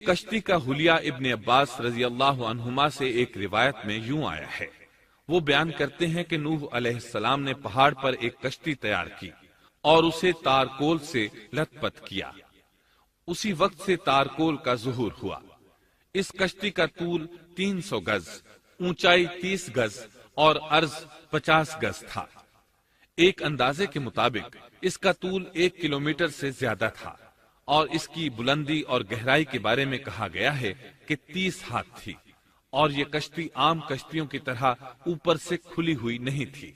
کشتی کا حلیہ ابن عباس رضی اللہ عنہما سے ایک روایت میں یوں آیا ہے، وہ بیان کرتے ہیں کہ نوح علیہ السلام نے پہاڑ پر ایک کشتی تیار کی اور اسے تارکول سے لت پت کیا۔ اسی وقت سے تارکول کا ظہور ہوا۔ اس کشتی کا طول 300 گز، اونچائی 30 گز اور عرض 50 گز تھا۔ ایک اندازے کے مطابق اس کا طول 1 کلومیٹر سے زیادہ تھا اور اس کی بلندی اور گہرائی کے بارے میں کہا گیا ہے کہ 30 ہاتھ تھی، اور یہ کشتی عام کشتیوں کی طرح اوپر سے کھلی ہوئی نہیں تھی،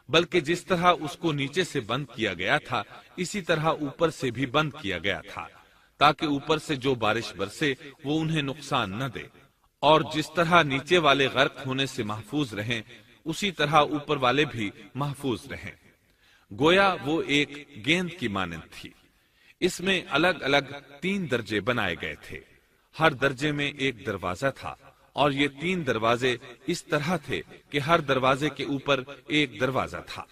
بلکہ جس طرح اس کو نیچے سے بند کیا گیا تھا اسی طرح اوپر سے بھی بند کیا گیا تھا، تاکہ اوپر سے جو بارش برسے وہ انہیں نقصان نہ دے، اور جس طرح نیچے والے غرق ہونے سے محفوظ رہیں اسی طرح اوپر والے بھی محفوظ رہیں۔ گویا وہ ایک گیند کی مانند تھی۔ اس میں الگ الگ 3 درجے بنائے گئے تھے، ہر درجے میں ایک دروازہ تھا، اور یہ 3 دروازے اس طرح تھے کہ ہر دروازے کے اوپر ایک دروازہ تھا۔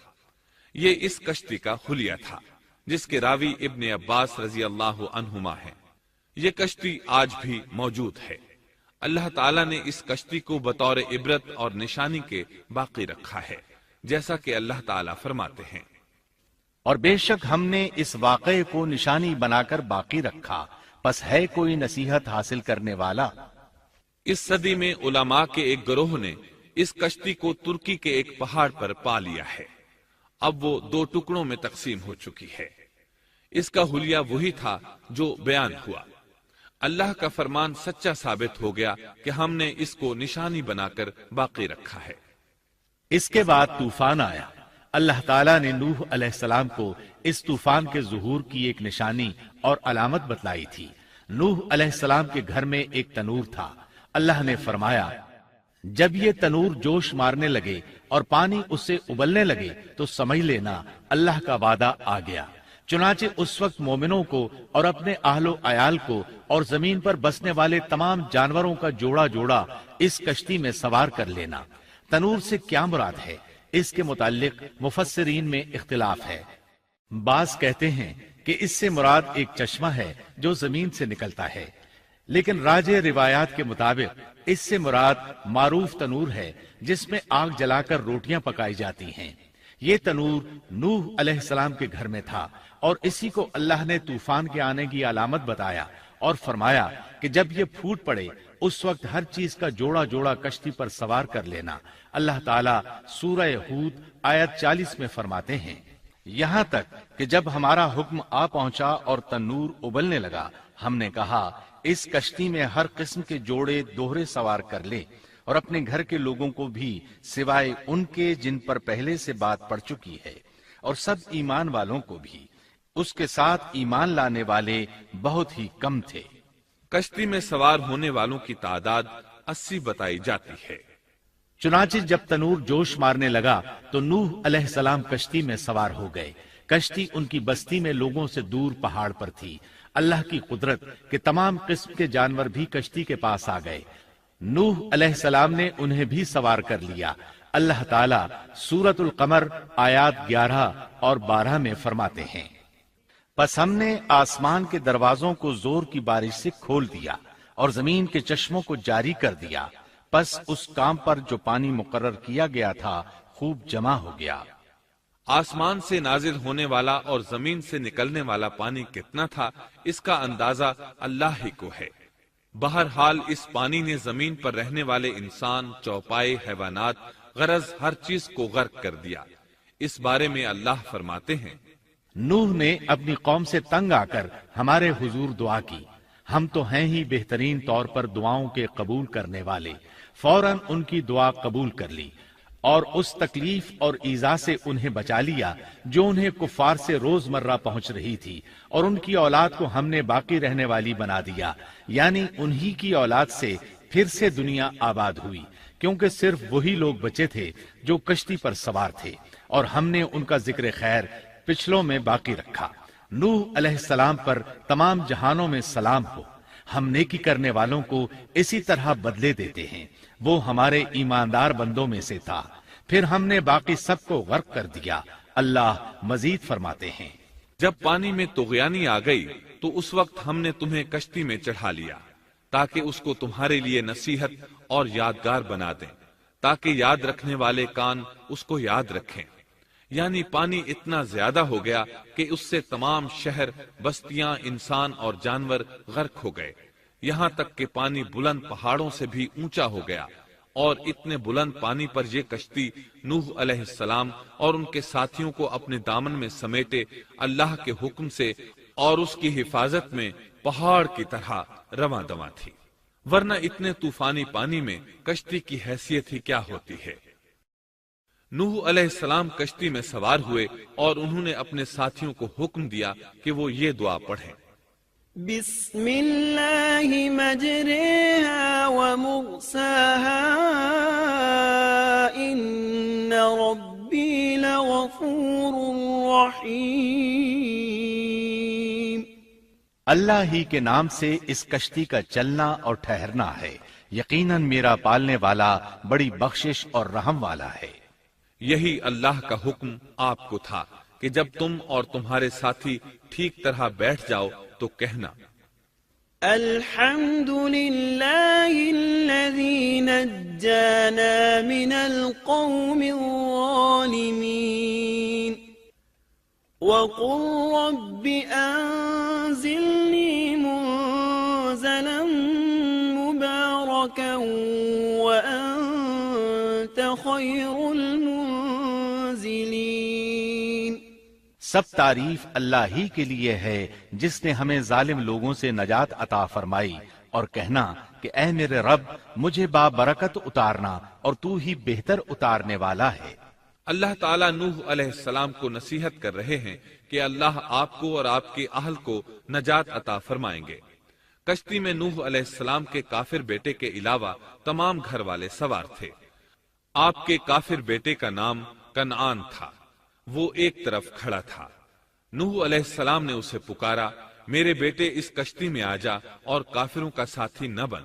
یہ اس کشتی کا حلیہ تھا جس کے راوی ابن عباس رضی اللہ عنہما ہیں۔ یہ کشتی آج بھی موجود ہے۔ اللہ تعالیٰ نے اس کشتی کو بطور عبرت اور نشانی کے باقی رکھا ہے، جیسا کہ اللہ تعالیٰ فرماتے ہیں، اور بے شک ہم نے اس واقعے کو نشانی بنا کر باقی رکھا، پس ہے کوئی نصیحت حاصل کرنے والا۔ اس صدی میں علماء کے ایک گروہ نے اس کشتی کو ترکی کے ایک پہاڑ پر پا لیا ہے۔ اب وہ 2 ٹکڑوں میں تقسیم ہو چکی ہے۔ اس کا حلیہ وہی تھا جو بیان ہوا۔ اللہ کا فرمان سچا ثابت ہو گیا کہ ہم نے اس کو نشانی بنا کر باقی رکھا ہے۔ اس کے بعد طوفان آیا۔ اللہ تعالیٰ نے نوح علیہ السلام کو اس طوفان کے ظہور کی ایک نشانی اور علامت بتلائی تھی۔ نوح علیہ السلام کے گھر میں ایک تنور تھا۔ اللہ نے فرمایا، جب یہ تنور جوش مارنے لگے اور پانی اس سے ابلنے لگے تو سمجھ لینا اللہ کا وعدہ آ گیا۔ چنانچہ اس وقت مومنوں کو اور اپنے اہل و عیال کو اور زمین پر بسنے والے تمام جانوروں کا جوڑا جوڑا اس کشتی میں سوار کر لینا۔ تنور سے کیا مراد ہے، اس کے متعلق مفسرین میں اختلاف ہے۔ بعض کہتے ہیں کہ اس سے مراد ایک چشمہ ہے جو زمین سے نکلتا ہے، لیکن راجح روایات کے مطابق اس سے مراد معروف تنور ہے جس میں آگ جلا کر روٹیاں پکائی جاتی ہیں۔ یہ تنور نوح علیہ السلام کے گھر میں تھا، اور اسی کو اللہ نے طوفان کے آنے کی علامت بتایا اور فرمایا کہ جب یہ پھوٹ پڑے اس وقت ہر چیز کا جوڑا جوڑا کشتی پر سوار کر لینا۔ اللہ تعالیٰ سورہ ہود آیت 40 میں فرماتے ہیں، یہاں تک کہ جب ہمارا حکم آ پہنچا اور تنور ابلنے لگا، ہم نے کہا اس کشتی میں ہر قسم کے جوڑے دوہرے سوار کر لے، اور اپنے گھر کے لوگوں کو بھی سوائے ان کے جن پر پہلے سے بات پڑ چکی ہے، اور سب ایمان والوں کو بھی۔ اس کے ساتھ ایمان لانے والے بہت ہی کم تھے۔ کشتی میں سوار ہونے والوں کی تعداد 80 بتائی جاتی ہے۔ چنانچہ جب تنور جوش مارنے لگا تو نوح علیہ السلام کشتی میں سوار ہو گئے۔ کشتی ان کی بستی میں لوگوں سے دور پہاڑ پر تھی۔ اللہ کی قدرت کہ تمام قسم کے جانور بھی کشتی کے پاس آ گئے۔ نوح علیہ السلام نے انہیں بھی سوار کر لیا۔ اللہ تعالیٰ سورۃ القمر آیات 11 اور 12 میں فرماتے ہیں، پس ہم نے آسمان کے دروازوں کو زور کی بارش سے کھول دیا اور زمین کے چشموں کو جاری کر دیا، پس اس کام پر جو پانی مقرر کیا گیا تھا خوب جمع ہو گیا۔ آسمان سے نازل ہونے والا اور زمین سے نکلنے والا پانی کتنا تھا، اس کا اندازہ اللہ ہی کو ہے۔ بہرحال اس پانی نے زمین پر رہنے والے انسان، چوپائے، حیوانات، غرض ہر چیز کو غرق کر دیا۔ اس بارے میں اللہ فرماتے ہیں، نوح نے اپنی قوم سے تنگ آ کر ہمارے حضور دعا کی، ہم تو ہیں ہی بہترین طور پر دعاؤں کے قبول کرنے والے۔ فوراً ان کی دعا قبول کر لی اور اس تکلیف اور ایذا سے انہیں بچا لیا جو انہیں کفار سے روزمرہ پہنچ رہی تھی، اور ان کی اولاد کو ہم نے باقی رہنے والی بنا دیا، یعنی انہی کی اولاد سے پھر سے دنیا آباد ہوئی، کیونکہ صرف وہی لوگ بچے تھے جو کشتی پر سوار تھے، اور ہم نے ان کا ذکر خیر پچھلوں میں باقی رکھا۔ نوح علیہ السلام پر تمام جہانوں میں سلام ہو۔ ہم نیکی کرنے والوں کو اسی طرح بدلے دیتے ہیں، وہ ہمارے ایماندار بندوں میں سے تھا، پھر ہم نے باقی سب کو غرق کر دیا۔ اللہ مزید فرماتے ہیں، جب پانی میں طغیانی آ گئی تو اس وقت ہم نے تمہیں کشتی میں چڑھا لیا، تاکہ اس کو تمہارے لیے نصیحت اور یادگار بنا دیں، تاکہ یاد رکھنے والے کان اس کو یاد رکھیں۔ یعنی پانی اتنا زیادہ ہو گیا کہ اس سے تمام شہر، بستیاں، انسان اور جانور غرق ہو گئے، یہاں تک کہ پانی بلند پہاڑوں سے بھی اونچا ہو گیا، اور اتنے بلند پانی پر یہ کشتی نوح علیہ السلام اور ان کے ساتھیوں کو اپنے دامن میں سمیٹے اللہ کے حکم سے اور اس کی حفاظت میں پہاڑ کی طرح رواں دواں تھی، ورنہ اتنے طوفانی پانی میں کشتی کی حیثیت ہی کیا ہوتی ہے۔ نوح علیہ السلام کشتی میں سوار ہوئے اور انہوں نے اپنے ساتھیوں کو حکم دیا کہ وہ یہ دعا پڑھیں، بسم اللہ مجریہا ومرساہا ان ربی لغفور رحیم۔ اللہ ہی کے نام سے اس کشتی کا چلنا اور ٹھہرنا ہے، یقیناً میرا پالنے والا بڑی بخشش اور رحم والا ہے۔ یہی اللہ کا حکم آپ کو تھا کہ جب تم اور تمہارے ساتھی ٹھیک طرح بیٹھ جاؤ تو کہنا، الحمد للہ الذی نجانا من القوم الظالمین وقل رب انزلنی منزلا مبارکا وانت خیر المنزلین۔ سب تعریف اللہ ہی کے لیے ہے جس نے ہمیں ظالم لوگوں سے نجات عطا فرمائی، اور کہنا کہ اے میرے رب مجھے بابرکت اتارنا اور تو ہی بہتر اتارنے والا ہے۔ اللہ تعالیٰ نوح علیہ السلام کو نصیحت کر رہے ہیں کہ اللہ آپ کو اور آپ کے اہل کو نجات عطا فرمائیں گے۔ کشتی میں نوح علیہ السلام کے کافر بیٹے کے علاوہ تمام گھر والے سوار تھے۔ آپ کے کافر بیٹے کا نام کنعان تھا، وہ ایک طرف کھڑا تھا۔ نوح علیہ السلام نے اسے پکارا، میرے بیٹے اس کشتی میں آ جا اور کافروں کا ساتھی نہ بن،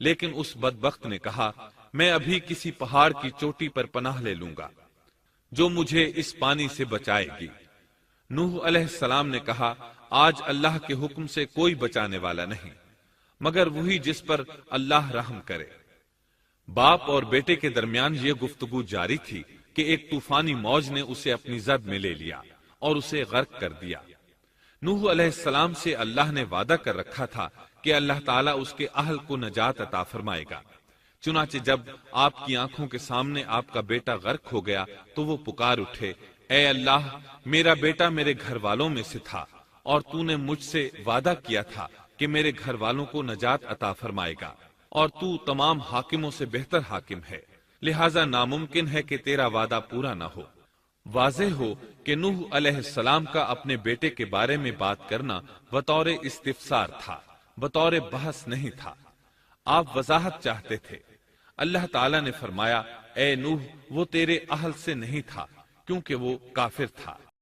لیکن اس بدبخت نے کہا، میں ابھی کسی پہاڑ کی چوٹی پر پناہ لے لوں گا جو مجھے اس پانی سے بچائے گی۔ نوح علیہ السلام نے کہا، آج اللہ کے حکم سے کوئی بچانے والا نہیں مگر وہی جس پر اللہ رحم کرے۔ باپ اور بیٹے کے درمیان یہ گفتگو جاری تھی کہ ایک طوفانی موج نے اسے اپنی زد میں لے لیا اور اسے غرق کر دیا۔ نوح علیہ السلام سے اللہ نے وعدہ کر رکھا تھا کہ اللہ تعالیٰ اس کے اہل کو نجات عطا فرمائے گا۔ چنانچہ جب آپ کی آنکھوں کے سامنے آپ کا بیٹا غرق ہو گیا تو وہ پکار اٹھے، اے اللہ، میرا بیٹا میرے گھر والوں میں سے تھا اور تو نے مجھ سے وعدہ کیا تھا کہ میرے گھر والوں کو نجات عطا فرمائے گا، اور تو تمام حاکموں سے بہتر حاکم ہے، لہذا ناممکن ہے کہ تیرا وعدہ پورا نہ ہو۔ واضح ہو کہ نوح علیہ السلام کا اپنے بیٹے کے بارے میں بات کرنا بطور استفسار تھا، بطور بحث نہیں تھا۔ آپ وضاحت چاہتے تھے۔ اللہ تعالیٰ نے فرمایا، اے نوح، وہ تیرے اہل سے نہیں تھا کیونکہ وہ کافر تھا۔